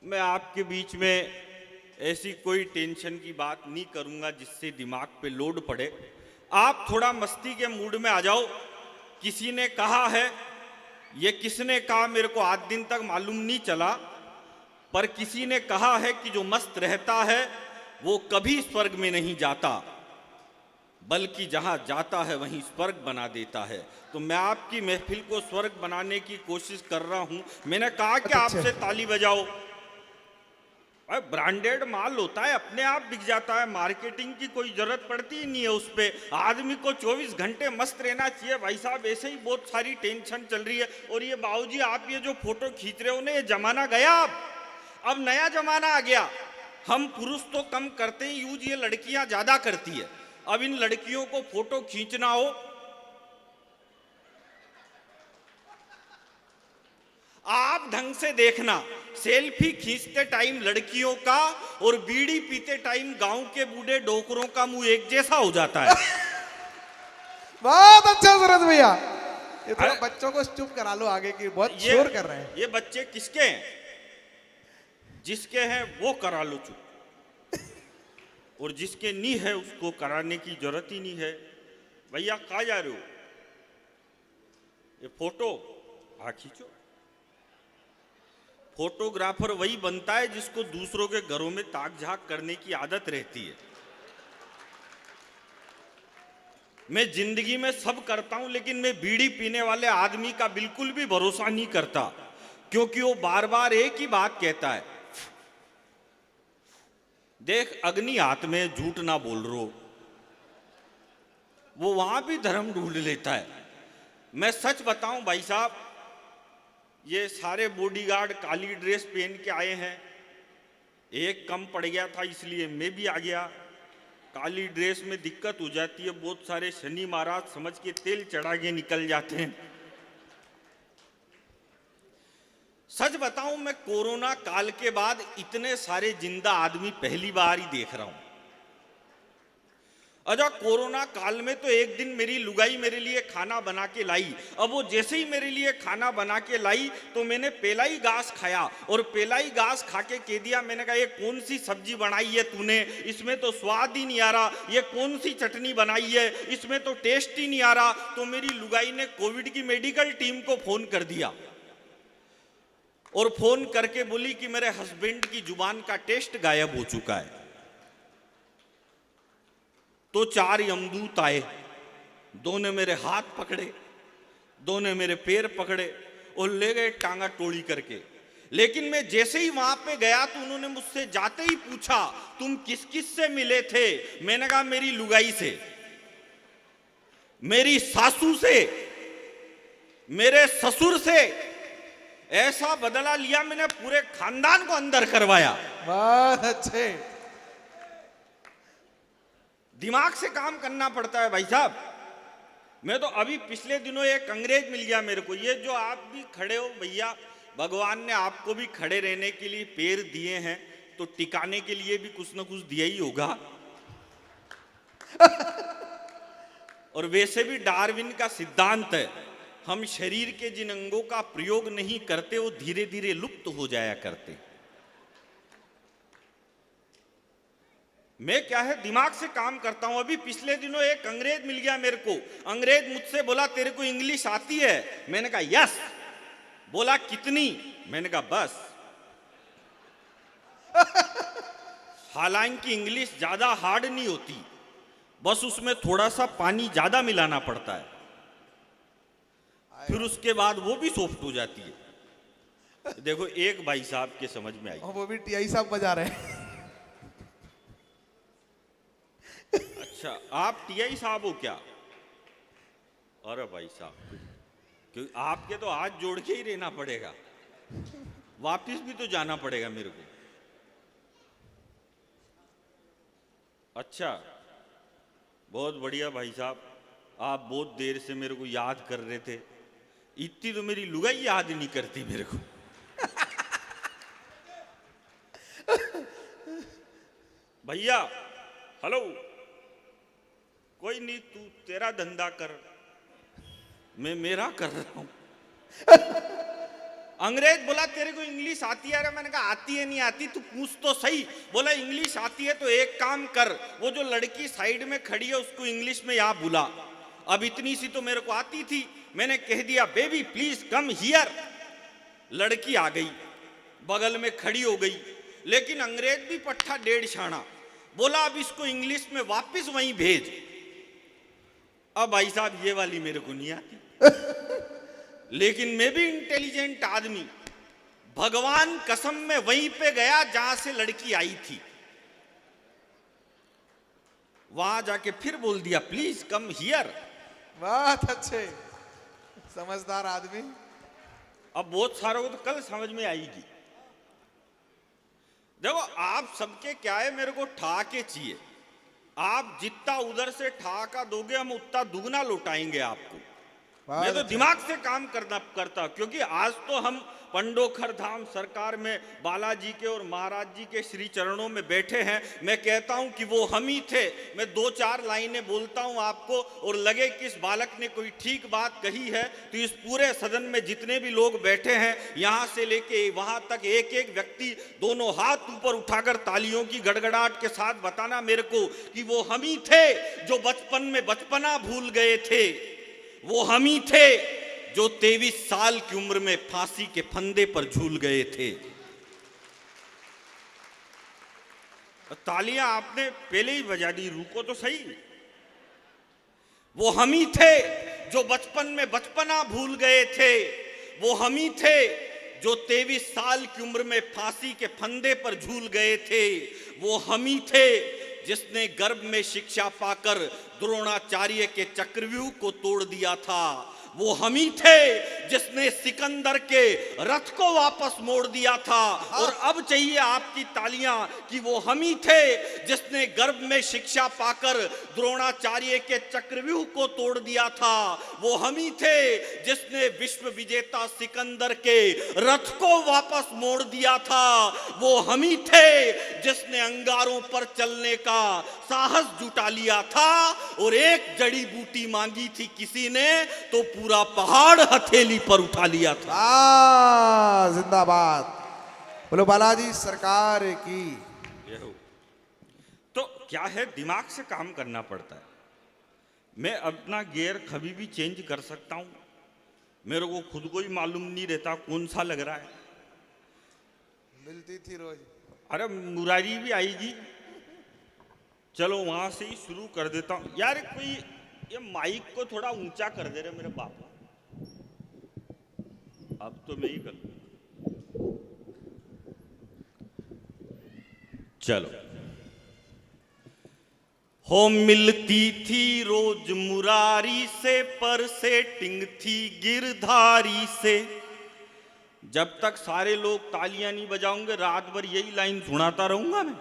मैं आपके बीच में ऐसी कोई टेंशन की बात नहीं करूंगा जिससे दिमाग पे लोड पड़े। आप थोड़ा मस्ती के मूड में आ जाओ। किसी ने कहा है, ये किसने कहा मेरे को आज दिन तक मालूम नहीं चला, पर किसी ने कहा है कि जो मस्त रहता है वो कभी स्वर्ग में नहीं जाता, बल्कि जहां जाता है वहीं स्वर्ग बना देता है। तो मैं आपकी महफिल को स्वर्ग बनाने की कोशिश कर रहा हूं। मैंने कहा कि आपसे ताली बजाओ। ब्रांडेड माल होता है, अपने आप बिक जाता है, मार्केटिंग की कोई जरूरत पड़ती ही नहीं है उस पे। आदमी को 24 घंटे मस्त रहना चाहिए। भाई साहब, ऐसे ही बहुत सारी टेंशन चल रही है। और ये बाबूजी, आप ये जो फोटो खींच रहे हो ना, ये जमाना गया। अब नया जमाना आ गया। हम पुरुष तो कम करते हैं यूज, ये लड़कियां ज्यादा करती है। अब इन लड़कियों को फोटो खींचना हो, आप ढंग से देखना, सेल्फी खींचते टाइम लड़कियों का और बीड़ी पीते टाइम गांव के बूढ़े डोकरों का मुंह एक जैसा हो जाता है। बहुत अच्छा सूरज भैया, ये थोड़ा बच्चों को चुप करा लो आगे की, बहुत शोर कर रहे हैं। ये बच्चे किसके हैं? जिसके हैं वो करा लो चुप, और जिसके नहीं है उसको कराने की जरूरत ही नहीं है। भैया कहाँ जा रहे हो? ये फोटो खींचो। फोटोग्राफर वही बनता है जिसको दूसरों के घरों में ताक झाक करने की आदत रहती है। मैं जिंदगी में सब करता हूं, लेकिन मैं बीड़ी पीने वाले आदमी का बिल्कुल भी भरोसा नहीं करता, क्योंकि वो बार बार एक ही बात कहता है, देख अग्नि हाथ में, झूठ ना बोल रो। वो वहां भी धर्म ढूंढ लेता है। मैं सच बताऊं भाई साहब, ये सारे बॉडीगार्ड काली ड्रेस पहन के आए हैं। एक कम पड़ गया था इसलिए मैं भी आ गया। काली ड्रेस में दिक्कत हो जाती है, बहुत सारे शनि महाराज समझ के तेल चढ़ा के निकल जाते हैं। सच बताऊं, मैं कोरोना काल के बाद इतने सारे जिंदा आदमी पहली बार ही देख रहा हूं। अच्छा, कोरोना काल में तो एक दिन मेरी लुगाई मेरे लिए खाना बना के लाई। अब वो जैसे ही मेरे लिए खाना बना के लाई तो मैंने पेलाई घास खाया, और पेलाई घास खा के कह दिया, मैंने कहा ये कौन सी सब्जी बनाई है तूने, इसमें तो स्वाद ही नहीं आ रहा। ये कौन सी चटनी बनाई है, इसमें तो टेस्ट ही नहीं आ रहा। तो मेरी लुगाई ने कोविड की मेडिकल टीम को फोन कर दिया, और फोन करके बोली कि मेरे हस्बैंड की जुबान का टेस्ट गायब हो चुका है। तो 4 यमदूत आए, दो ने मेरे हाथ पकड़े, दो ने मेरे पैर पकड़े और ले गए टांगा टोड़ी करके। लेकिन मैं जैसे ही वहां पे गया तो उन्होंने मुझसे जाते ही पूछा, तुम किस किस से मिले थे? मैंने कहा मेरी लुगाई से, मेरी सासू से, मेरे ससुर से। ऐसा बदला लिया मैंने, पूरे खानदान को अंदर करवाया। बहुत अच्छे। दिमाग से काम करना पड़ता है भाई साहब। मैं तो अभी पिछले दिनों एक अंग्रेज मिल गया मेरे को। ये जो आप भी खड़े हो भैया, भगवान ने आपको भी खड़े रहने के लिए पैर दिए हैं, तो टिकाने के लिए भी कुछ ना कुछ दिया ही होगा। और वैसे भी डार्विन का सिद्धांत है, हम शरीर के जिन अंगों का प्रयोग नहीं करते वो धीरे धीरे लुप्त हो जाया करते। मैं क्या है, दिमाग से काम करता हूं। अभी पिछले दिनों एक अंग्रेज मिल गया मेरे को। अंग्रेज मुझसे बोला, तेरे को इंग्लिश आती है? मैंने कहा यस। बोला कितनी? मैंने कहा बस। हालांकि इंग्लिश ज्यादा हार्ड नहीं होती, बस उसमें थोड़ा सा पानी ज्यादा मिलाना पड़ता है, फिर उसके बाद वो भी सॉफ्ट हो जाती है। देखो, एक भाई साहब के समझ में आई। वो भी टीआई साहब बजा रहे हैं। अच्छा, आप टीआई साहब हो क्या? अरे भाई साहब, क्योंकि आपके तो हाथ जोड़ के ही रहना पड़ेगा, वापिस भी तो जाना पड़ेगा मेरे को। अच्छा, बहुत बढ़िया भाई साहब, आप बहुत देर से मेरे को याद कर रहे थे। इतनी तो मेरी लुगाई याद नहीं करती मेरे को। भैया हेलो, कोई नहीं, तू तेरा धंधा कर, मैं मेरा कर रहा हूं। अंग्रेज बोला तेरे को इंग्लिश आती है? अरे मैंने कहा आती है नहीं आती, तू पूछ तो सही। बोला इंग्लिश आती है तो एक काम कर, वो जो लड़की साइड में खड़ी है उसको इंग्लिश में यहाँ बुला। अब इतनी सी तो मेरे को आती थी, मैंने कह दिया बेबी प्लीज कम हियर। लड़की आ गई, बगल में खड़ी हो गई, लेकिन अंग्रेज भी पट्टा डेढ़ छाना। बोला अब इसको इंग्लिश में वापस वहीं भेज। अब भाई साहब ये वाली मेरे को नहीं आती, लेकिन मैं भी इंटेलिजेंट आदमी, भगवान कसम में वहीं पे गया जहां से लड़की आई थी, वहां जाके फिर बोल दिया प्लीज कम हियर। बहुत अच्छे, समझदार आदमी। अब बहुत सारों को तो कल समझ में आएगी। देखो आप सबके क्या है, मेरे को ठहाके चाहिए। आप जितना उधर से ठहाका दोगे हम उतना दुगना लौटाएंगे आपको। मैं तो दिमाग से काम करता, क्योंकि आज तो हम पंडोखर धाम सरकार में बालाजी के और महाराज जी के श्री चरणों में बैठे हैं। मैं कहता हूं कि वो हम ही थे। मैं 2-4 लाइनें बोलता हूं आपको, और लगे कि इस बालक ने कोई ठीक बात कही है तो इस पूरे सदन में जितने भी लोग बैठे हैं, यहां से लेके वहां तक एक एक व्यक्ति दोनों हाथ ऊपर उठाकर तालियों की गड़गड़ाहट के साथ बताना मेरे को कि वो हम ही थे जो बचपन में बचपना भूल गए थे। वो हम ही थे जो 23 साल की उम्र में फांसी के फंदे पर झूल गए थे। तालियां आपने पहले ही बजा दी, रुको तो सही। वो हम ही थे जो बचपन में बचपना भूल गए थे। वो हम ही थे जो 23 साल की उम्र में फांसी के फंदे पर झूल गए थे। वो हम ही थे जिसने गर्भ में शिक्षा पाकर द्रोणाचार्य के चक्रव्यूह को तोड़ दिया था। वो हम ही थे जिसने सिकंदर के रथ को वापस मोड़ दिया था। और अब चाहिए आपकी तालियां कि वो हम ही थे जिसने गर्भ में शिक्षा पाकर द्रोणाचार्य के चक्रव्यूह को तोड़ दिया था। वो हम ही थे जिसने विश्व विजेता सिकंदर के रथ को वापस मोड़ दिया था। वो हम ही थे जिसने अंगारों पर चलने का साहस जुटा लिया था। और एक जड़ी बूटी मांगी थी किसी ने तो पूरा पहाड़ हथेली पर उठा लिया था। जिंदाबाद, बोलो बालाजी सरकार की। तो क्या है, दिमाग से काम करना पड़ता है। मैं अपना गियर कभी भी चेंज कर सकता हूं, मेरे को खुद को ही मालूम नहीं रहता कौन सा लग रहा है। मिलती थी रोज। अरे मुरारी भी आएगी, चलो वहां से ही शुरू कर देता हूं। यार कोई ये माइक को थोड़ा ऊंचा कर दे रहे मेरे बाप। अब तो मैं ही कर, चलो। हो मिलती थी रोज मुरारी से, पर सेटिंग थी गिरधारी से। जब तक सारे लोग तालियां नहीं बजाओगे रात भर यही लाइन सुनाता रहूंगा मैं।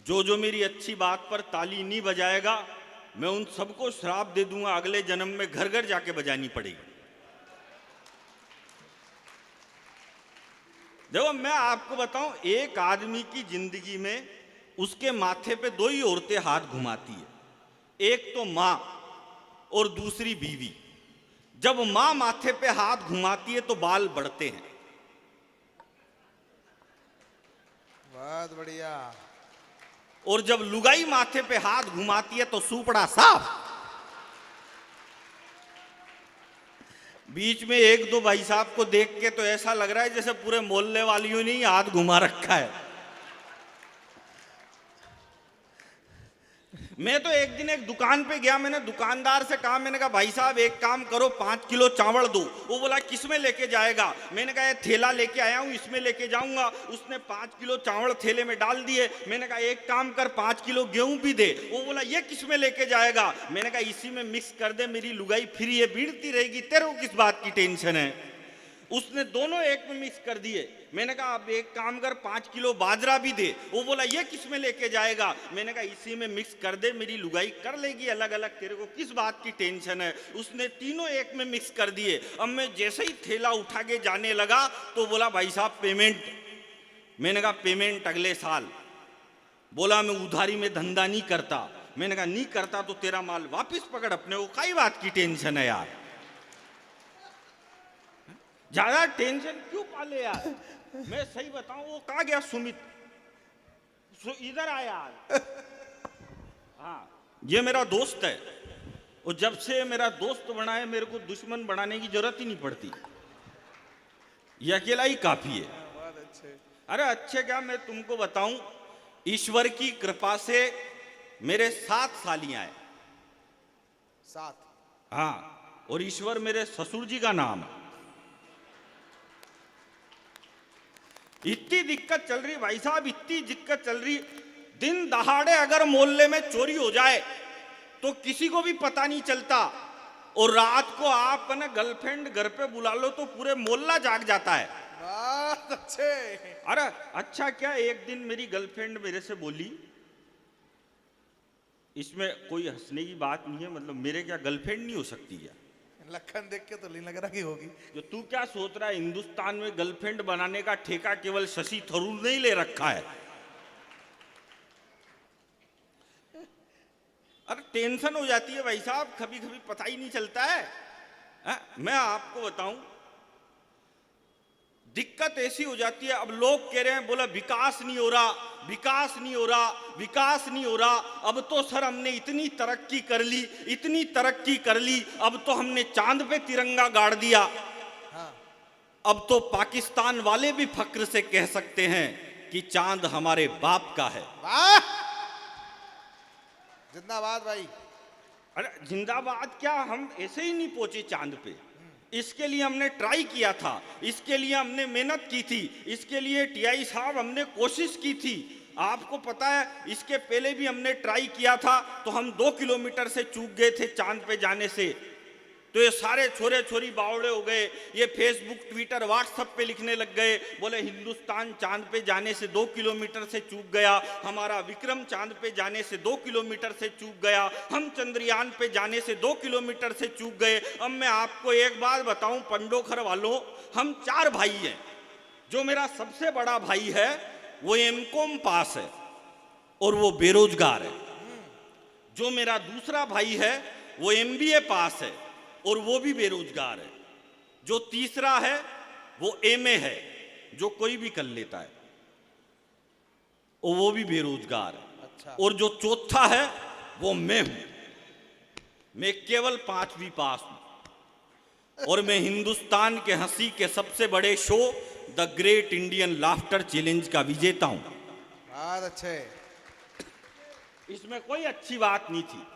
जो जो मेरी अच्छी बात पर ताली नहीं बजाएगा मैं उन सबको श्राप दे दूंगा, अगले जन्म में घर घर जाके बजानी पड़ेगी। देखो मैं आपको बताऊं, एक आदमी की जिंदगी में उसके माथे पे 2 ही औरतें हाथ घुमाती है, एक तो मां और दूसरी बीवी। जब मां माथे पे हाथ घुमाती है तो बाल बढ़ते हैं। बहुत बढ़िया। और जब लुगाई माथे पे हाथ घुमाती है तो सूपड़ा साफ। बीच में 1-2 भाई साहब को देख के तो ऐसा लग रहा है जैसे पूरे मोहल्ले वालियों ने हाथ घुमा रखा है। मैं तो एक दिन एक दुकान पे गया, मैंने दुकानदार से कहा, मैंने कहा भाई साहब एक काम करो 5 किलो चावल दो। वो बोला किस में लेके जाएगा? मैंने कहा ये थैला लेके आया हूँ, इसमें लेके जाऊंगा। उसने 5 किलो चावल थैले में डाल दिए। मैंने कहा एक काम कर 5 किलो गेहूं भी दे। वो बोला ये किस में लेके जाएगा? मैंने कहा इसी में मिक्स कर दे, मेरी लुगाई फिर ये बीड़ती रहेगी, तेरे को किस बात की टेंशन है। उसने दोनों एक में मिक्स कर दिए। मैंने कहा अब एक काम कर 5 किलो बाजरा भी दे। वो बोला ये किस में लेके जाएगा? मैंने कहा इसी में मिक्स कर दे, मेरी लुगाई कर लेगी अलग अलग, तेरे को किस बात की टेंशन है। उसने तीनों एक में मिक्स कर दिए। अब मैं जैसे ही थैला उठा के जाने लगा तो बोला भाई साहब पेमेंट। मैंने कहा पेमेंट अगले साल। बोला मैं उधारी में धंधा नहीं करता। मैंने कहा नहीं करता तो तेरा माल वापस पकड़ अपने को, कई बात की टेंशन है यार, ज्यादा टेंशन क्यों पाले यार। मैं सही बताऊं, वो कहा गया सुमित, इधर आया यार। हाँ, ये मेरा दोस्त है, और जब से मेरा दोस्त बना है मेरे को दुश्मन बनाने की जरूरत ही नहीं पड़ती, ये अकेला ही काफी है। बहुत अच्छे। अरे अच्छे क्या, मैं तुमको बताऊं, ईश्वर की कृपा से मेरे 7 सालियां हैं। 7? हाँ, और ईश्वर मेरे ससुर जी का नाम है। इतनी दिक्कत चल रही भाई साहब, इतनी दिक्कत चल रही, दिन दहाड़े अगर मोहल्ले में चोरी हो जाए तो किसी को भी पता नहीं चलता, और रात को आप ना गर्लफ्रेंड घर पे बुला लो तो पूरे मोहल्ला जाग जाता है। बहुत अच्छे। अरे अच्छा क्या, एक दिन मेरी गर्लफ्रेंड मेरे से बोली, इसमें कोई हंसने की बात नहीं है, मतलब मेरे क्या गर्लफ्रेंड नहीं हो सकती क्या? लखन देख के तो नहीं लग रहा कि होगी। जो तू क्या सोच रहा है, हिंदुस्तान में गर्लफ्रेंड बनाने का ठेका केवल शशि थरूर ने ही ले रखा है। अरे टेंशन हो जाती है भाई साहब, कभी कभी पता ही नहीं चलता है। मैं आपको बताऊं, दिक्कत ऐसी हो जाती है, अब लोग कह रहे हैं, बोला विकास नहीं हो रहा, विकास नहीं हो रहा, विकास नहीं हो रहा। अब तो सर हमने इतनी तरक्की कर ली, इतनी तरक्की कर ली, अब तो हमने चांद पे तिरंगा गाड़ दिया। हाँ। अब तो पाकिस्तान वाले भी फक्र से कह सकते हैं कि चांद हमारे बाप का है। वाह, जिंदाबाद भाई। अरे जिंदाबाद क्या, हम ऐसे ही नहीं पहुंचे चांद पे, इसके लिए हमने ट्राई किया था, इसके लिए हमने मेहनत की थी, इसके लिए टीआई साहब हमने कोशिश की थी। आपको पता है, इसके पहले भी हमने ट्राई किया था तो हम 2 किलोमीटर से चूक गए थे चांद पे जाने से। तो ये सारे छोरे छोरी बावड़े हो गए, ये फेसबुक ट्विटर व्हाट्सएप पे लिखने लग गए, बोले हिंदुस्तान चांद पे जाने से 2 किलोमीटर से चूक गया, हमारा विक्रम चांद पे जाने से 2 किलोमीटर से चूक गया, हम चंद्रयान पे जाने से 2 किलोमीटर से चूक गए। अब मैं आपको एक बात बताऊं पंडोखर वालों, हम 4 भाई हैं। जो मेरा सबसे बड़ा भाई है वो एमकॉम पास है और वो बेरोजगार है। जो मेरा दूसरा भाई है वो एमबीए पास है और वो भी बेरोजगार है। जो तीसरा है वो एमए है, जो कोई भी कर लेता है, और वो भी बेरोजगार है। अच्छा। और जो चौथा है वो मैं हूं, मैं केवल 5वीं पास हूं, और मैं हिंदुस्तान के हंसी के सबसे बड़े show the great Indian laughter challenge का विजेता हूं। बहुत अच्छे। इसमें कोई अच्छी बात नहीं थी,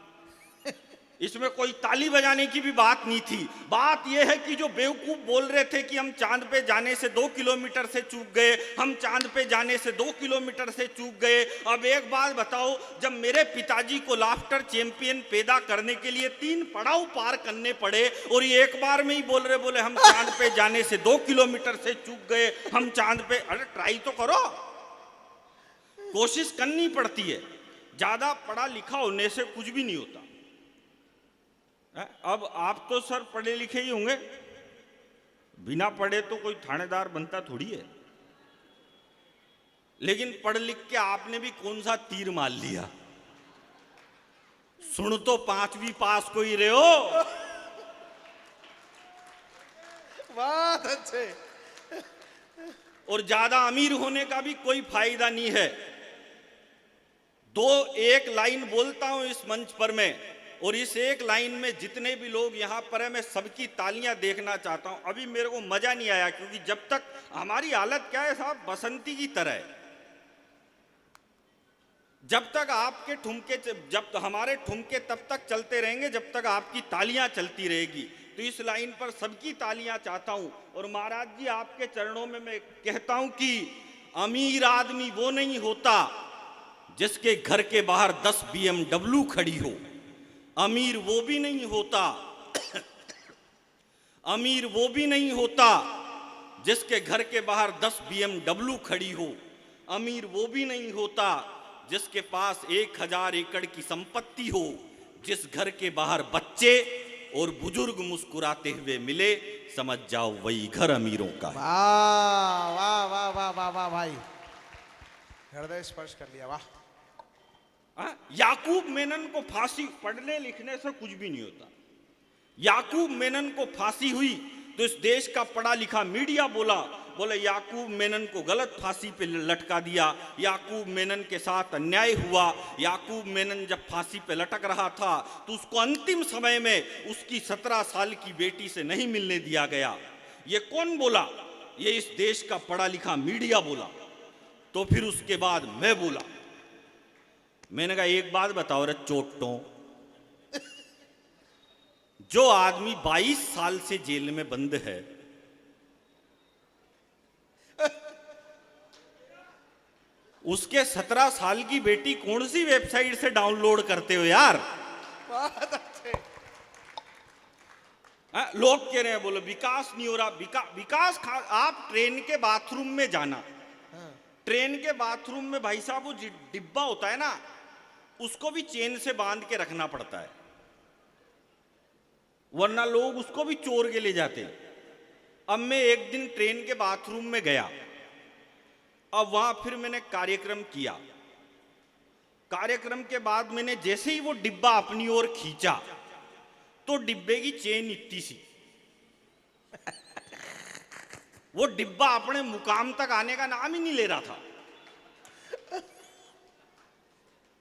इसमें कोई ताली बजाने की भी बात नहीं थी। बात यह है कि जो बेवकूफ बोल रहे थे कि हम चांद पे जाने से 2 किलोमीटर से चूक गए, हम चांद पे जाने से 2 किलोमीटर से चूक गए। अब एक बात बताओ, जब मेरे पिताजी को लाफ्टर चैंपियन पैदा करने के लिए 3 पड़ाव पार करने पड़े और ये एक बार में ही बोले हम चांद पे जाने से 2 किलोमीटर से चूक गए, हम चांद पे, अरे ट्राई तो करो, कोशिश करनी पड़ती है। ज्यादा पढ़ा लिखा होने से कुछ भी नहीं होता। अब आप तो सर पढ़े लिखे ही होंगे, बिना पढ़े तो कोई थानेदार बनता थोड़ी है, लेकिन पढ़ लिख के आपने भी कौन सा तीर मार लिया। सुन तो 5वीं पास को ही रहे हो। बहुत अच्छे। और ज्यादा अमीर होने का भी कोई फायदा नहीं है। एक लाइन बोलता हूं इस मंच पर मैं, और इस एक लाइन में जितने भी लोग यहां पर है मैं सबकी तालियां देखना चाहता हूं। अभी मेरे को मजा नहीं आया, क्योंकि जब तक हमारी हालत क्या है साहब, बसंती की तरह है। जब तक आपके ठुमके, जब हमारे ठुमके तब तक चलते रहेंगे जब तक आपकी तालियां चलती रहेगी। तो इस लाइन पर सबकी तालियां चाहता हूं। और महाराज जी आपके चरणों में मैं कहता हूं कि अमीर आदमी वो नहीं होता जिसके घर के बाहर 10 BMW खड़ी हो। अमीर वो भी नहीं होता अमीर वो भी नहीं होता जिसके घर के बाहर 10 BMW खड़ी हो। अमीर वो भी नहीं होता जिसके पास 1000 एकड़ की संपत्ति हो। जिस घर के बाहर बच्चे और बुजुर्ग मुस्कुराते हुए मिले, समझ जाओ वही घर अमीरों का है। वाह वाह वाह वाह वाह वाह भाई, हृदय स्पर्श कर लिया। वाह। याकूब मेनन को फांसी, पढ़ने लिखने से कुछ भी नहीं होता। याकूब मेनन को फांसी हुई तो इस देश का पढ़ा लिखा मीडिया बोले याकूब मेनन को गलत फांसी पे लटका दिया, याकूब मेनन के साथ अन्याय हुआ। याकूब मेनन जब फांसी पे लटक रहा था तो उसको अंतिम समय में उसकी 17 साल की बेटी से नहीं मिलने दिया गया। ये कौन बोला? ये इस देश का पढ़ा लिखा मीडिया बोला। तो फिर उसके बाद मैं बोला, मैंने कहा एक बात बताओ रे चोटों, जो आदमी 22 साल से जेल में बंद है, उसके 17 साल की बेटी कौन सी वेबसाइट से डाउनलोड करते हो यार? बहुत अच्छे। लोग कह रहे हैं बोलो विकास नहीं हो रहा। विकास आप ट्रेन के बाथरूम में जाना, ट्रेन के बाथरूम में भाई साहब वो डिब्बा होता है ना, उसको भी चेन से बांध के रखना पड़ता है, वरना लोग उसको भी चोर के ले जाते। अब मैं एक दिन ट्रेन के बाथरूम में गया, अब वहां फिर मैंने कार्यक्रम किया। कार्यक्रम के बाद मैंने जैसे ही वो डिब्बा अपनी ओर खींचा तो डिब्बे की चेन इतनी सी, वो डिब्बा अपने मुकाम तक आने का नाम ही नहीं ले रहा था।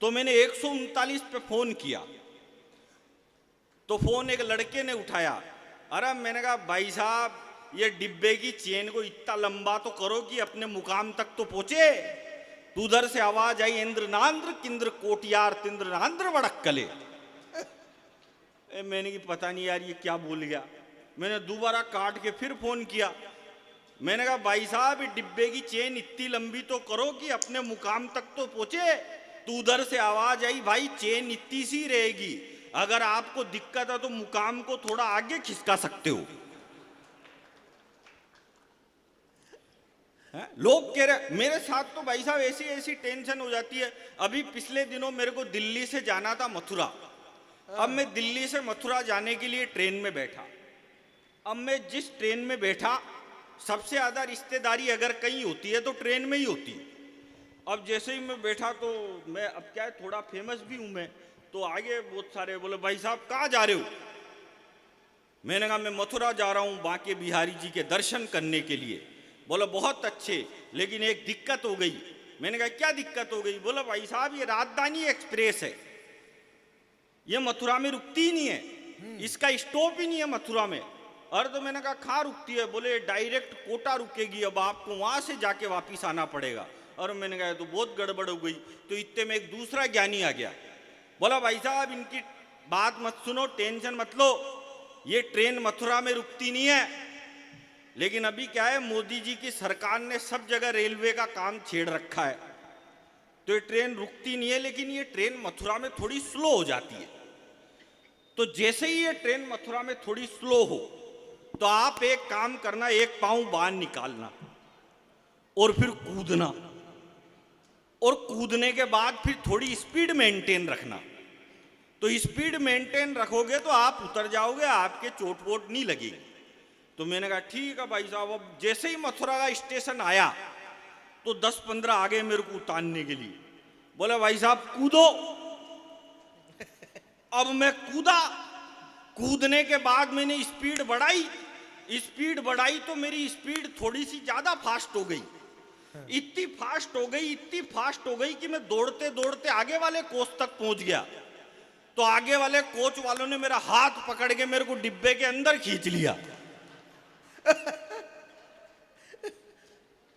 तो मैंने 139 पे फोन किया, तो फोन एक लड़के ने उठाया। अरे मैंने कहा भाई साहब ये डिब्बे की चेन को इतना लंबा तो करो कि अपने मुकाम तक तो पहुंचे। तो उधर से आवाज आई, इंद्र नांद्र किंद्र कोटियार तिंद्र नांद्र वड़क्कले। मैंने कि पता नहीं यार ये क्या बोल गया। मैंने दोबारा काट के फिर फोन किया, मैंने कहा भाई साहब ये डिब्बे की चेन इतनी लंबी तो करो कि अपने मुकाम तक तो पहुंचे। तो उधर से आवाज आई, भाई चेन इतनी सी रहेगी, अगर आपको दिक्कत है तो मुकाम को थोड़ा आगे खिसका सकते हो। लोग कह रहे मेरे साथ तो भाई साहब ऐसी ऐसी टेंशन हो जाती है। अभी पिछले दिनों मेरे को दिल्ली से जाना था मथुरा। अब मैं दिल्ली से मथुरा जाने के लिए ट्रेन में बैठा। अब मैं जिस ट्रेन में बैठा, सबसे ज्यादा रिश्तेदारी अगर कहीं होती है तो ट्रेन में ही होती है। अब जैसे ही मैं बैठा तो मैं, अब क्या है थोड़ा फेमस भी हूं मैं, तो आगे बहुत सारे बोले भाई साहब कहाँ जा रहे हो? मैंने कहा मैं मथुरा जा रहा हूं बांके बिहारी जी के दर्शन करने के लिए। बोला बहुत अच्छे, लेकिन एक दिक्कत हो गई। मैंने कहा क्या दिक्कत हो गई? बोला भाई साहब ये राजधानी एक्सप्रेस है, ये मथुरा में रुकती ही नहीं है, इसका स्टॉप ही नहीं है मथुरा में। अरे तो मैंने कहा कहाँ रुकती है? बोले डायरेक्ट कोटा रुकेगी, अब आपको वहां से जाके वापिस आना पड़ेगा। और मैंने कहा तो बहुत गड़बड़ हो गई। तो इतने में एक दूसरा ज्ञानी आ गया, बोला भाई साहब इनकी बात मत सुनो, टेंशन मत लो, ये ट्रेन मथुरा में रुकती नहीं है, लेकिन अभी क्या है मोदी जी की सरकार ने सब जगह रेलवे का काम छेड़ रखा है, तो ये ट्रेन रुकती नहीं है, लेकिन ये ट्रेन मथुरा में थोड़ी स्लो हो जाती है। तो जैसे ही ये ट्रेन मथुरा में थोड़ी स्लो हो तो आप एक काम करना, एक पांव बाहर निकालना और फिर कूदना, और कूदने के बाद फिर थोड़ी स्पीड मेंटेन रखना। तो स्पीड मेंटेन रखोगे तो आप उतर जाओगे, आपके चोट वोट नहीं लगेगी। तो मैंने कहा ठीक है भाई साहब। अब जैसे ही मथुरा का स्टेशन आया तो 10-15 आगे मेरे को उतारने के लिए बोले भाई साहब कूदो। अब मैं कूदा, कूदने के बाद मैंने स्पीड बढ़ाई तो मेरी स्पीड थोड़ी सी ज्यादा फास्ट हो गई। इतनी फास्ट हो गई कि मैं दौड़ते दौड़ते आगे वाले कोच तक पहुंच गया। तो आगे वाले कोच वालों ने मेरा हाथ पकड़ के मेरे को डिब्बे के अंदर खींच लिया।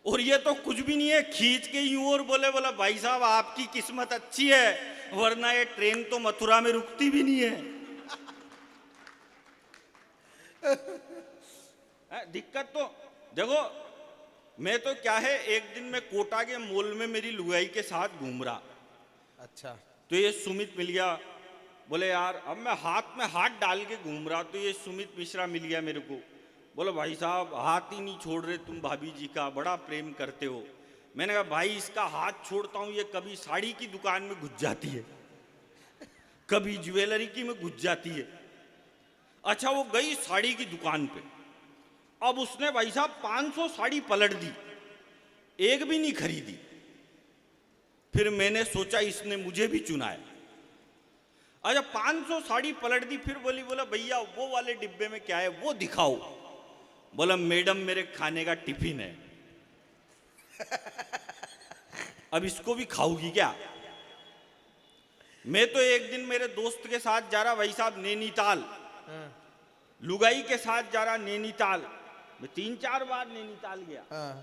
और ये तो कुछ भी नहीं है, खींच के यूं और बोला भाई साहब आपकी किस्मत अच्छी है, वरना ये ट्रेन तो मथुरा में रुकती भी नहीं है। दिक्कत तो देखो, मैं तो क्या है, एक दिन मैं कोटा के मॉल में मेरी लुगाई के साथ घूम रहा। अच्छा। तो ये सुमित मिल गया, बोले यार, अब मैं हाथ में हाथ डाल के घूम रहा, तो ये सुमित मिश्रा मिल गया मेरे को। बोलो भाई साहब हाथ ही नहीं छोड़ रहे तुम भाभी जी का, बड़ा प्रेम करते हो। मैंने कहा भाई इसका हाथ छोड़ता हूं, ये कभी साड़ी की दुकान में घुस जाती है, कभी ज्वेलरी की में घुस जाती है। अच्छा वो गई साड़ी की दुकान पे, अब उसने भाई साहब 500 साड़ी पलट दी, एक भी नहीं खरीदी। फिर मैंने सोचा इसने मुझे भी चुना है। अच्छा 500 साड़ी पलट दी, फिर बोला भैया वो वाले डिब्बे में क्या है वो दिखाओ। बोला मैडम मेरे खाने का टिफिन है। अब इसको भी खाओगी क्या? मैं तो एक दिन मेरे दोस्त के साथ जा रहा भाई साहब नैनीताल, हाँ, लुगाई के साथ जा रहा नैनीताल। मैं 3-4 बार नैनीताल गया। हाँ,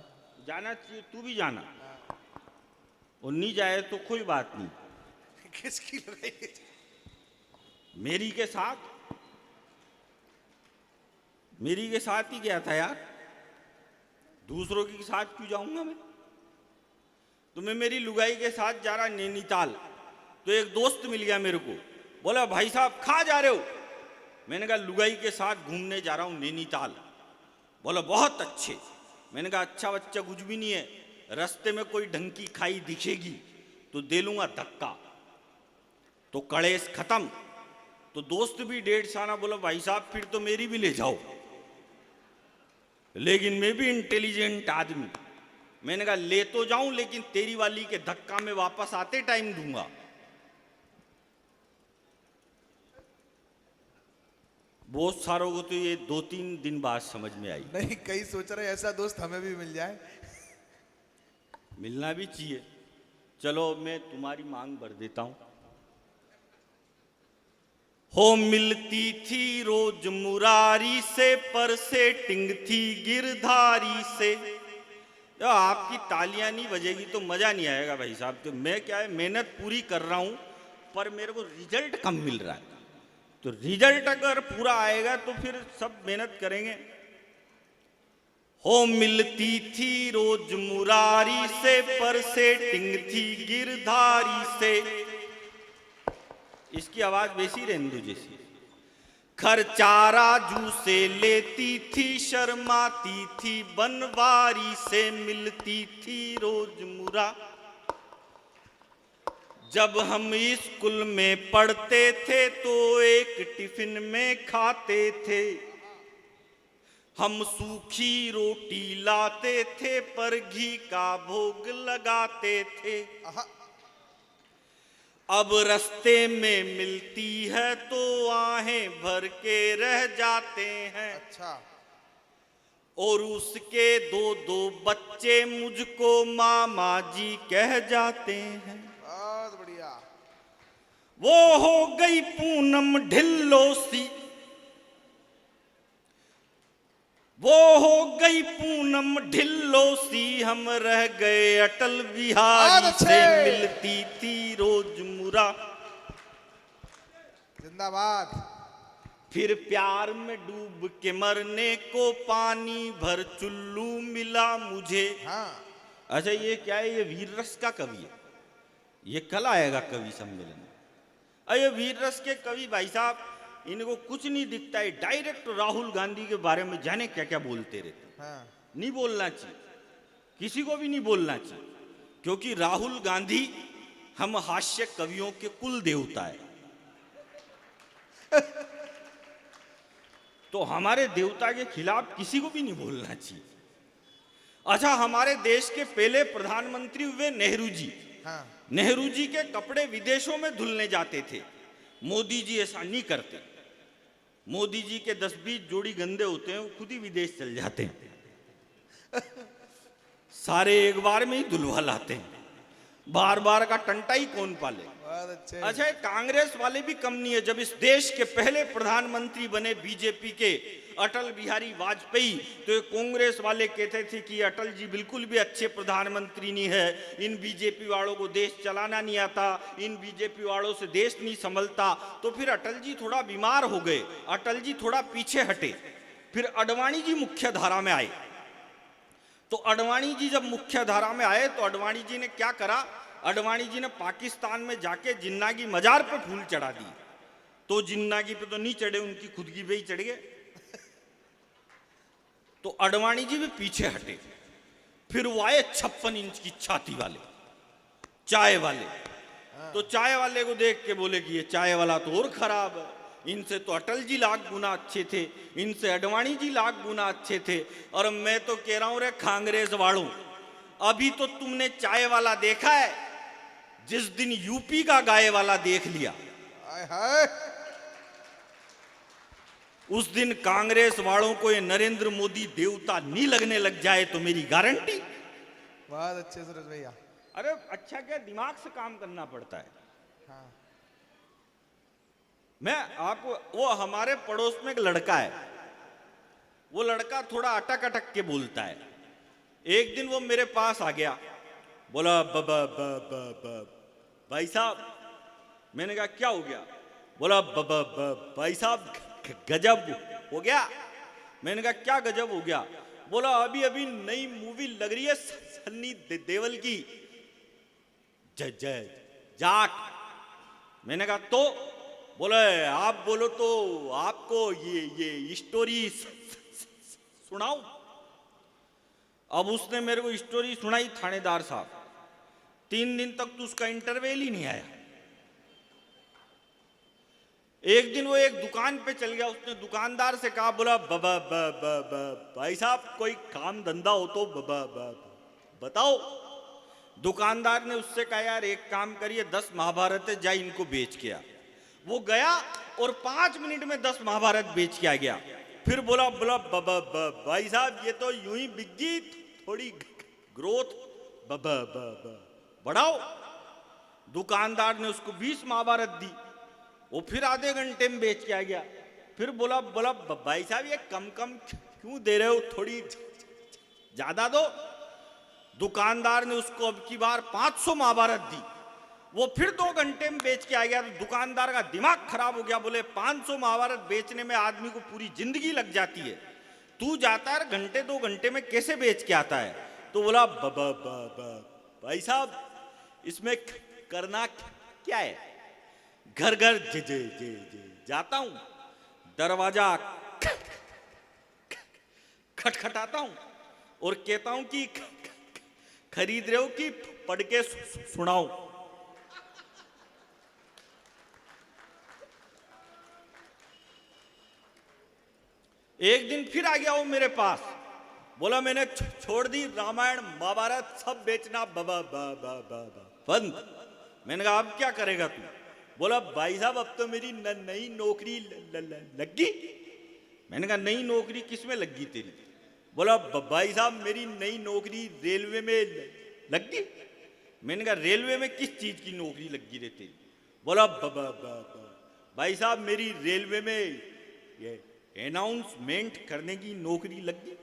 जाना चाहिए, तू भी जाना। और नहीं जाए तो कोई बात नहीं, किसकी लगाई? मेरी के साथ ही गया था यार, दूसरों के साथ क्यों जाऊंगा मैं? तो मैं मेरी लुगाई के साथ जा रहा नैनीताल, तो एक दोस्त मिल गया मेरे को। बोला भाई साहब कहाँ जा रहे हो? मैंने कहा लुगाई के साथ घूमने जा रहा हूँ नैनीताल। बोला बहुत अच्छे। मैंने कहा अच्छा बच्चा कुछ भी नहीं है, रास्ते में कोई ढंग की खाई दिखेगी तो दे लूंगा धक्का, तो कलेश खत्म। तो दोस्त भी 1.5 आना, बोला भाई साहब फिर तो मेरी भी ले जाओ, लेकिन मैं भी इंटेलिजेंट आदमी। मैंने कहा ले तो जाऊं, लेकिन तेरी वाली के धक्का में वापस आते टाइम दूंगा। बहुत सारों को तो ये 2-3 दिन बाद समझ में आई। नहीं, कई सोच रहे ऐसा दोस्त हमें भी मिल जाए। मिलना भी चाहिए। चलो मैं तुम्हारी मांग भर देता हूं। हो मिलती थी रोज मुरारी से, पर सेटिंग थी गिरधारी से। तो आपकी तालियां नहीं बजेगी तो मजा नहीं आएगा भाई साहब। तो मैं क्या है, मेहनत पूरी कर रहा हूं पर मेरे को रिजल्ट कम मिल रहा है। तो रिजल्ट अगर पूरा आएगा तो फिर सब मेहनत करेंगे। हो मिलती थी रोज मुरारी से, पर सेटिंग थी गिरधारी से। इसकी आवाज वैसी रेंदू जैसी। खर्चारा जू से लेती थी, शर्माती थी बनवारी से, मिलती थी रोज मुरा। जब हम स्कूल में पढ़ते थे तो एक टिफिन में खाते थे। हम सूखी रोटी लाते थे पर घी का भोग लगाते थे। अब रास्ते में मिलती है तो आहें भर के रह जाते हैं। अच्छा। और उसके 2-2 बच्चे मुझको मामा जी कह जाते हैं। बहुत बढ़िया। वो हो गई पूनम ढिल्लो सी, वो हो गई पूनम ढिल्लो सी, हम रह गए अटल बिहारी से, मिलती थी रोज मुरा। जिंदाबाद। फिर प्यार में डूब के मरने को पानी भर चुल्लू मिला मुझे। हाँ। अच्छा ये क्या है? ये वीर रस का कवि है, ये कल आएगा कवि सम्मेलन में। अरे वीर रस के कवि भाई साहब, इनको कुछ नहीं दिखता है, डायरेक्ट राहुल गांधी के बारे में जाने क्या क्या बोलते रहते। हाँ। नहीं बोलना चाहिए, किसी को भी नहीं बोलना चाहिए, क्योंकि राहुल गांधी हम हास्य कवियों के कुल देवता है। तो हमारे देवता के खिलाफ किसी को भी नहीं बोलना चाहिए। अच्छा हमारे देश के पहले प्रधानमंत्री हुए नेहरू जी। हाँ। नेहरू जी के कपड़े विदेशों में धुलने जाते थे, मोदी जी ऐसा नहीं करते। मोदी जी के 10-20 जोड़ी गंदे होते हैं, वो खुद ही विदेश चल जाते हैं। सारे एक बार में ही धुलवा लाते हैं, बार बार का टंटा ही कौन पाले। बहुत अच्छे। अच्छा कांग्रेस वाले भी कम नहीं है। जब इस देश के पहले प्रधानमंत्री बने बीजेपी के अटल बिहारी वाजपेयी, तो ये कांग्रेस वाले कहते थे कि अटल जी बिल्कुल भी अच्छे प्रधानमंत्री नहीं है, इन बीजेपी वालों को देश चलाना नहीं आता, इन बीजेपी वालों से देश नहीं संभलता। तो फिर अटल जी थोड़ा बीमार हो गए, अटल जी थोड़ा पीछे हटे, फिर अडवाणी जी मुख्य धारा में आए। तो अडवाणी जी जब मुख्य धारा में आए तो अडवाणी जी ने क्या करा, अडवाणी जी ने पाकिस्तान में जाके जिन्ना की मजार पे फूल चढ़ा दी। तो जिन्ना की पे तो नहीं चढ़े, उनकी खुद की पे ही चढ़ गए। तो अडवाणी जी भी पीछे हटे। फिर वो आए 56 इंच की छाती वाले, चाय वाले। तो चाय वाले को देख के बोले कि ये चाय वाला तो और खराब है, इनसे तो अटल जी लाख गुना अच्छे थे, इनसे अडवाणी जी लाख गुना अच्छे थे। और मैं तो कह रहा हूं रे कांग्रेस वालों, अभी तो तुमने चाय वाला देखा है, जिस दिन यूपी का गाय वाला देख लिया, हाय हाय। उस दिन कांग्रेस वालों को ये नरेंद्र मोदी देवता नहीं लगने लग जाए तो मेरी गारंटी। बहुत अच्छे सूरज भैया। अरे अच्छा क्या दिमाग से काम करना पड़ता है। हाँ मैं आपको, वो हमारे पड़ोस में एक लड़का है, वो लड़का थोड़ा अटक अटक के बोलता है। एक दिन वो मेरे पास आ गया, बोला ब ब ब ब ब भाई साहब। मैंने कहा क्या हो गया? बोला ब ब ब भाई साहब गजब हो गया। मैंने कहा क्या गजब हो गया? बोला अभी अभी नई मूवी लग रही है सन्नी देओल की, जय जय जाट। मैंने कहा तो? बोले आप बोलो तो आपको ये स्टोरी सुनाऊं। अब उसने मेरे को स्टोरी सुनाई, थानेदार साहब 3 दिन तक तो उसका इंटरवल ही नहीं आया। एक दिन वो एक दुकान पे चल गया, उसने दुकानदार से कहा, बोला ब ब ब ब ब भाई साहब कोई काम धंधा हो तो ब ब ब बताओ। दुकानदार ने उससे कहा यार एक काम करिए 10 महाभारत है, जाए इनको बेच के आ। वो गया और 5 मिनट में 10 महाभारत बेच के आ गया। फिर बोला बोला ब ब ब भाई साहब ये तो यूं ही बिक गई, थोड़ी ग्रोथ ब ब ब ब बढ़ाओ। दुकानदार ने उसको 20 महाभारत दी, वो फिर आधे घंटे में बेच के आ गया। फिर बोला बोला भाई साहब ये कम कम क्यों दे रहे हो, थोड़ी ज्यादा दो। दुकानदार ने उसको अब की बार 500 महाभारत दी, वो फिर 2 घंटे में बेच के आ गया। तो दुकानदार का दिमाग खराब हो गया, बोले 500 महाभारत बेचने में आदमी को पूरी जिंदगी लग जाती है, तू जाता है घंटे 2 घंटे में कैसे बेच के आता है? तो बोला ब ब ब ब भाई साहब इसमें करना क्या है, घर घर जे जे जे जे जाता हूं, दरवाजा खटखटाता हूं और कहता हूं कि खरीद रहे हो कि पढ़ के सुनाऊं। एक दिन फिर आ गया वो मेरे पास, बोला मैंने छोड़ दी रामायण महाभारत सब बेचना बंद। मैंने कहा अब क्या करेगा तू? बोला भाई साहब अब तो मेरी नई नौकरी लग गई। मैंने कहा नई नौकरी किसमें लग गई तेरी? बोला भाई साहब मेरी नई नौकरी रेलवे में लग गई। मैंने कहा रेलवे में किस चीज की नौकरी लग गई रे तेरी? बोला भाई साहब मेरी रेलवे में ये अनाउंसमेंट करने की नौकरी लग गई।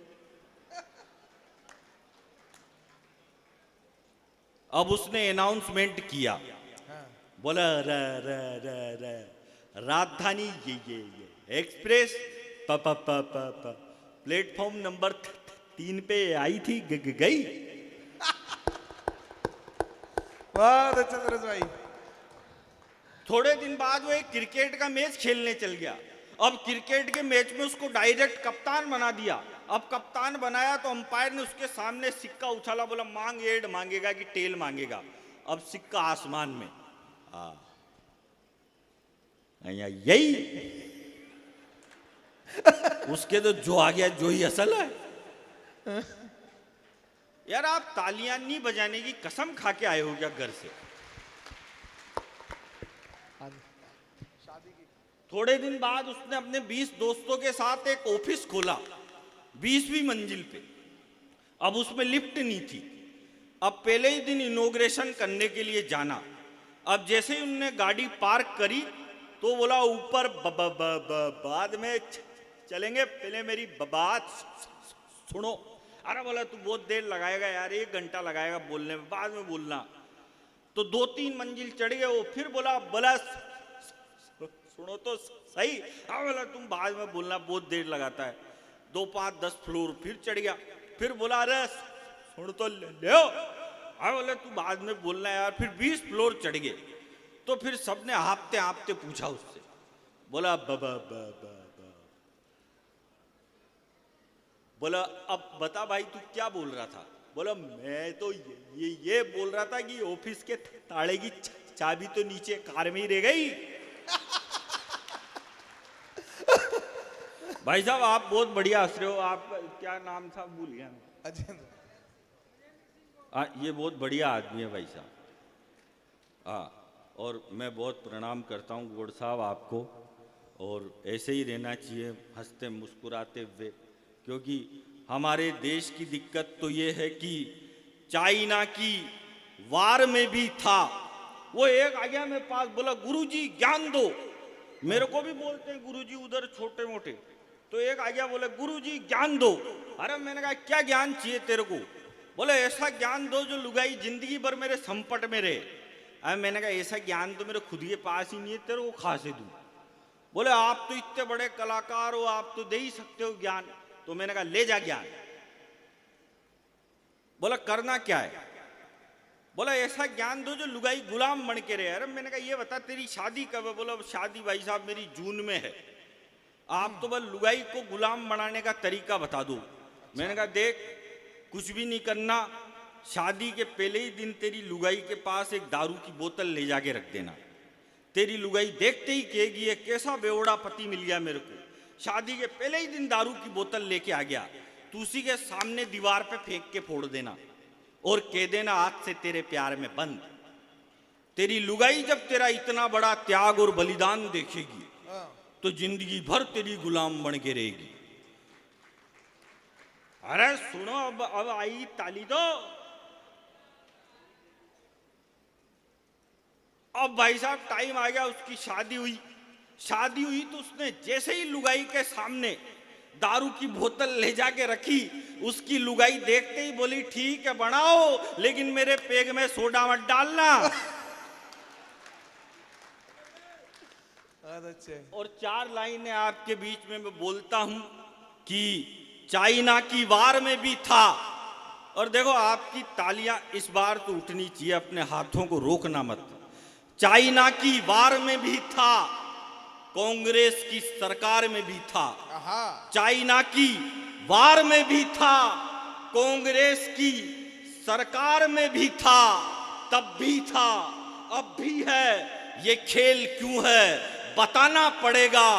अब उसने अनाउंसमेंट किया, बोला र र र र राजधानी ये एक्सप्रेस प प प प प प्लेटफॉर्म नंबर 3 पे आई थी गई। बहुत अच्छा सूरज भाई। थोड़े दिन बाद वो एक क्रिकेट का मैच खेलने चल गया। अब क्रिकेट के मैच में उसको डायरेक्ट कप्तान बना दिया। अब कप्तान बनाया तो अंपायर ने उसके सामने सिक्का उछाला, बोला मांग एड मांगेगा कि टेल मांगेगा। अब सिक्का आसमान में, यही उसके तो जो आ गया जो ही असल है। यार आप तालियां नहीं बजाने की कसम खा के आए हो क्या घर से? थोड़े दिन बाद उसने अपने 20 दोस्तों के साथ एक ऑफिस खोला 20वीं मंजिल पे। अब उसमें लिफ्ट नहीं थी। अब पहले ही दिन इनॉग्रेशन करने के लिए जाना। अब जैसे ही उनने गाड़ी पार्क करी तो बोला ऊपर बाद में चलेंगे, पहले मेरी बात सुनो। अरे बोला तू बहुत देर लगाएगा यार, 1 घंटा लगाएगा बोलने में, बाद में बोलना। तो 2-3 मंजिल चढ़ गए वो। फिर बोला सुनो तो सही। हाँ बोला तुम बाद में बोलना, बहुत देर लगाता है। 2, 5, 10 फ्लोर फिर चढ़ गया। फिर बोला अरे सुन तो ले। हाँ बोला तू बाद में बोलना यार। फिर 20 फ्लोर चढ़ गए। तो फिर सबने हाँफते हाँफते पूछा उससे, बोला बोला अब बता भाई तू क्या बोल रहा था? बोला मैं तो ये बोल रहा था कि ऑफिस के ताले की चाबी तो नीचे कार में ही रह गई। भाई साहब आप बहुत बढ़िया हंस रहे हो। आप क्या नाम था भूल गया मैं। ये बहुत बढ़िया आदमी है भाई साहब। और मैं बहुत प्रणाम करता हूँ गौड़ साहब आपको, और ऐसे ही रहना चाहिए हंसते मुस्कुराते हुए, क्योंकि हमारे देश की दिक्कत तो ये है कि चाइना की वार में भी था। वो एक आ गया मेरे पास, बोला गुरुजी ज्ञान दो। मेरे को भी बोलते हैं गुरुजी उधर छोटे मोटे, तो एक आ गया बोले गुरुजी ज्ञान दो। अरे मैंने कहा क्या ज्ञान चाहिए तेरे को? बोले ऐसा ज्ञान दो जो लुगाई जिंदगी भर मेरे संपट में रहे। अरे मैंने कहा ऐसा ज्ञान तो मेरे खुद के पास ही नहीं है, तेरे को कहाँ से दूं? बोले आप तो इतने बड़े कलाकार हो, आप तो दे ही सकते हो ज्ञान। तो मैंने कहा ले जा ज्ञान। बोला करना क्या है? बोला ऐसा ज्ञान दो जो लुगाई गुलाम बन के रहे। अरे मैंने कहा ये बता तेरी शादी कब है? बोला शादी भाई साहब मेरी जून में है। आप तो बस लुगाई को गुलाम बनाने का तरीका बता दो। मैंने कहा देख कुछ भी नहीं करना, शादी के पहले ही दिन तेरी लुगाई के पास एक दारू की बोतल ले जाके रख देना। तेरी लुगाई देखते ही कहेगी ये कैसा बेवड़ा पति मिल गया मेरे को, शादी के पहले ही दिन दारू की बोतल लेके आ गया। तू उसी के सामने दीवार पे फेंक के फोड़ देना और कह देना आज से तेरे प्यार में बंद। तेरी लुगाई जब तेरा इतना बड़ा त्याग और बलिदान देखेगी तो जिंदगी भर तेरी गुलाम बन के रहेगी। अरे सुनो, अब आई ताली दो। अब भाई साहब टाइम आ गया, उसकी शादी हुई। शादी हुई तो उसने जैसे ही लुगाई के सामने दारू की बोतल ले जाके रखी, उसकी लुगाई देखते ही बोली ठीक है बनाओ, लेकिन मेरे पेग में सोडा मत डालना। अच्छे। और 4 लाइनें आपके बीच में मैं बोलता हूं कि चाइना की वार में भी था। और देखो आपकी तालियां इस बार तो उठनी चाहिए, अपने हाथों को रोकना मत। चाइना की वार में भी था, कांग्रेस की सरकार में भी था। चाइना की वार में भी था, कांग्रेस की सरकार में भी था, तब भी था, अब भी है। ये खेल क्यों है बताना पड़ेगा।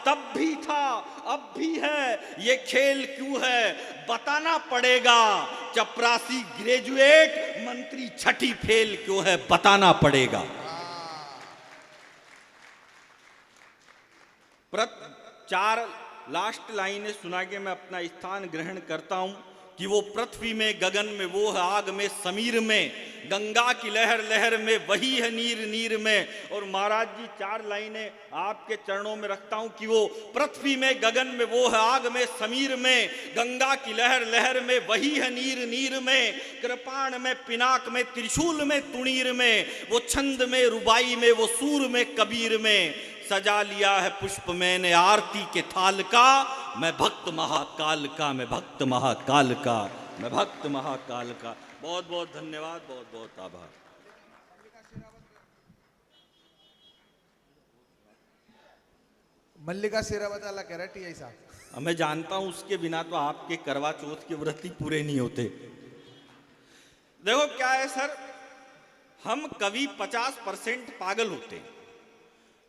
तब भी था, अब भी है, ये खेल क्यों है बताना पड़ेगा। चपरासी ग्रेजुएट, मंत्री छठी फेल क्यों है बताना पड़ेगा। 4 लास्ट लाइनें सुना के मैं अपना स्थान ग्रहण करता हूं कि वो पृथ्वी में, गगन में, वो है आग में, समीर में, गंगा की लहर लहर में, वही है नीर नीर में। और महाराज जी 4 लाइनें आपके चरणों में रखता हूं कि वो पृथ्वी में, गगन में, वो है आग में, समीर में, गंगा की लहर लहर में, वही है नीर नीर में, कृपाण में, पिनाक में, त्रिशूल में, तुणीर में, वो छंद में, रुबाई में, वो सूर में, कबीर में। सजा लिया है पुष्प मैंने आरती के थाल का, मैं भक्त महाकाल का, मैं भक्त महाकाल का, मैं भक्त महाकाल का। बहुत बहुत धन्यवाद, बहुत बहुत आभार। मल्लिका शेरावत वाला कह रहा है टी साहब। मैं जानता हूं उसके बिना तो आपके करवा चौथ के व्रत ही पूरे नहीं होते। देखो क्या है सर, हम कभी 50% पागल होते हैं,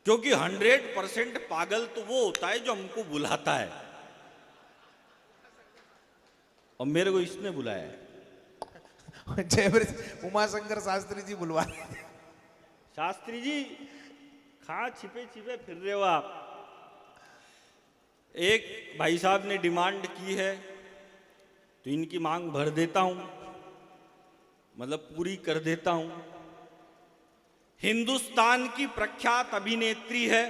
क्योंकि 100% पागल तो वो होता है जो हमको बुलाता है, और मेरे को इसने बुलाया है। उमाशंकर शास्त्री जी बुलवा। शास्त्री जी कहाँ छिपे छिपे फिर रहे हो आप? एक भाई साहब ने डिमांड की है तो इनकी मांग भर देता हूं, मतलब पूरी कर देता हूं। हिंदुस्तान की प्रख्यात अभिनेत्री है,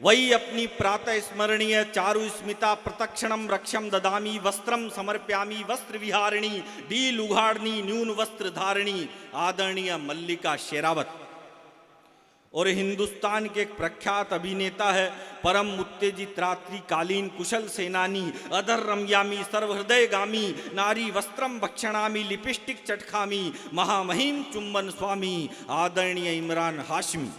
वही अपनी प्रातः स्मरणीय चारु स्मिता प्रतक्षणम रक्षम ददामी वस्त्रम समर्प्यामी वस्त्र विहारिणी डील उघाड़नी न्यून वस्त्र धारिणी आदरणीय मल्लिका शेरावत। और हिंदुस्तान के एक प्रख्यात अभिनेता है, परम उत्तेजित रात्रिकालीन कुशल सेनानी, अधर रम्यामी सर्वहृदय गामी, नारी वस्त्रम भक्षणामी लिपिस्टिक चटखामी, महामहिम चुंबन स्वामी आदरणीय इमरान हाशमी।